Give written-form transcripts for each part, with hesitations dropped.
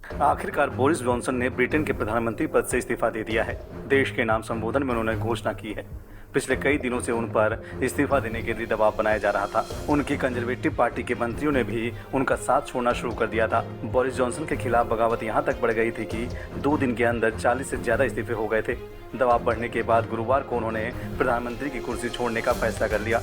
आखिरकार Boris Johnson ने Britain के प्रधानमंत्री पद से इस्तीफा दे दिया है। देश के नाम संबोधन में उन्होंने घोषणा की है। पिछले कई दिनों से उन पर इस्तीफा देने के लिए दबाव बनाया जा रहा था। उनकी कंजर्वेटिव पार्टी के मंत्रियों ने भी उनका साथ छोड़ना शुरू कर दिया था। बोरिस जॉनसन के खिलाफ बगावत यहाँ तक बढ़ गई थी कि 2 दिन के अंदर 40 से ज्यादा इस्तीफे हो गए थे। दबाव बढ़ने के बाद गुरुवार को उन्होंने प्रधानमंत्री की कुर्सी छोड़ने का फैसला कर लिया।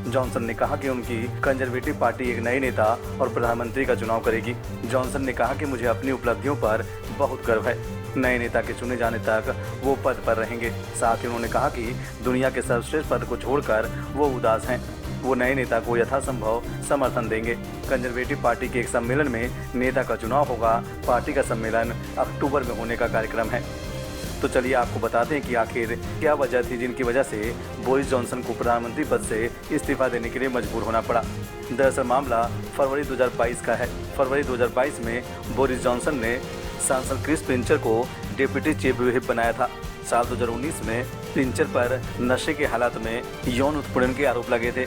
जॉनसन ने कहा कि उनकी कंजर्वेटिव पार्टी एक नए नेता और प्रधानमंत्री का चुनाव करेगी। जॉनसन ने कहा कि मुझे अपनी उपलब्धियों पर बहुत गर्व है। नए नेता के चुने जाने तक वो पद पर रहेंगे। साथ ही उन्होंने कहा कि दुनिया के सर्वश्रेष्ठ पद को छोड़कर वो उदास हैं। वो नए नेता को यथासंभव समर्थन देंगे। कंजर्वेटिव पार्टी के एक सम्मेलन में नेता का चुनाव होगा। पार्टी का सम्मेलन अक्टूबर में होने का कार्यक्रम है। तो चलिए आपको बताते हैं कि आखिर क्या वजह थी जिनकी वजह से बोरिस जॉनसन को प्रधानमंत्री पद से इस्तीफा देने के लिए मजबूर होना पड़ा। दरअसल मामला फरवरी 2022 का है। फरवरी 2022 में बोरिस जॉनसन ने सांसद क्रिस पिंचर को डिप्टी चीफ व्हिप बनाया था। साल 2019 में पिंचर पर नशे के हालात में यौन उत्पीड़न के आरोप लगे थे,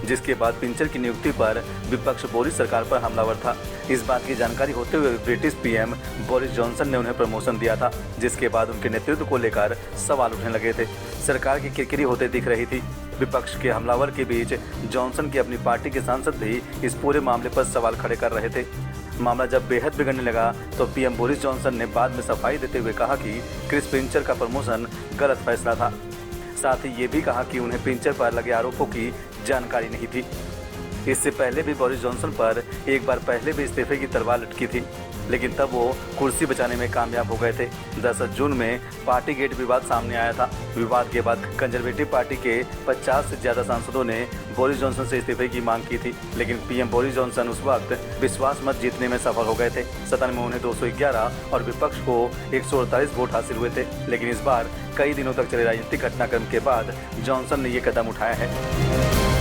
जिसके बाद पिंचर की नियुक्ति पर विपक्ष बोरिस सरकार पर हमलावर था। इस बात की जानकारी होते हुए ब्रिटिश पीएम बोरिस जॉनसन ने उन्हें प्रमोशन दिया था, जिसके बाद उनके नेतृत्व को लेकर सवाल उठने लगे थे। सरकार की किरकिरी होते दिख रही थी। विपक्ष के हमलावर के बीच जॉनसन की अपनी पार्टी के सांसद भी इस पूरे मामले पर सवाल खड़े कर रहे थे। मामला जब बेहद बिगड़ने लगा तो पीएम बोरिस जॉनसन ने बाद में सफाई देते हुए कहा कि क्रिस पिंचर का प्रमोशन गलत फैसला था। साथ ही ये भी कहा कि उन्हें पिंचर पर लगे आरोपों की जानकारी नहीं थी। इससे पहले भी बोरिस जॉनसन पर एक बार पहले भी इस्तीफे की तलवार लटकी थी, लेकिन तब वो कुर्सी बचाने में कामयाब हो गए थे। दरअसल जून में पार्टी गेट विवाद सामने आया था। विवाद के बाद कंजर्वेटिव पार्टी के 50 से ज्यादा सांसदों ने बोरिस जॉनसन से इस्तीफे की मांग की थी, लेकिन पीएम बोरिस जॉनसन उस वक्त विश्वास मत जीतने में सफल हो गए थे। सदन में उन्हें 211 और विपक्ष को 148 वोट हासिल हुए थे। लेकिन इस बार कई दिनों तक चले राजनीतिक घटनाक्रम के बाद जॉनसन ने ये कदम उठाया है।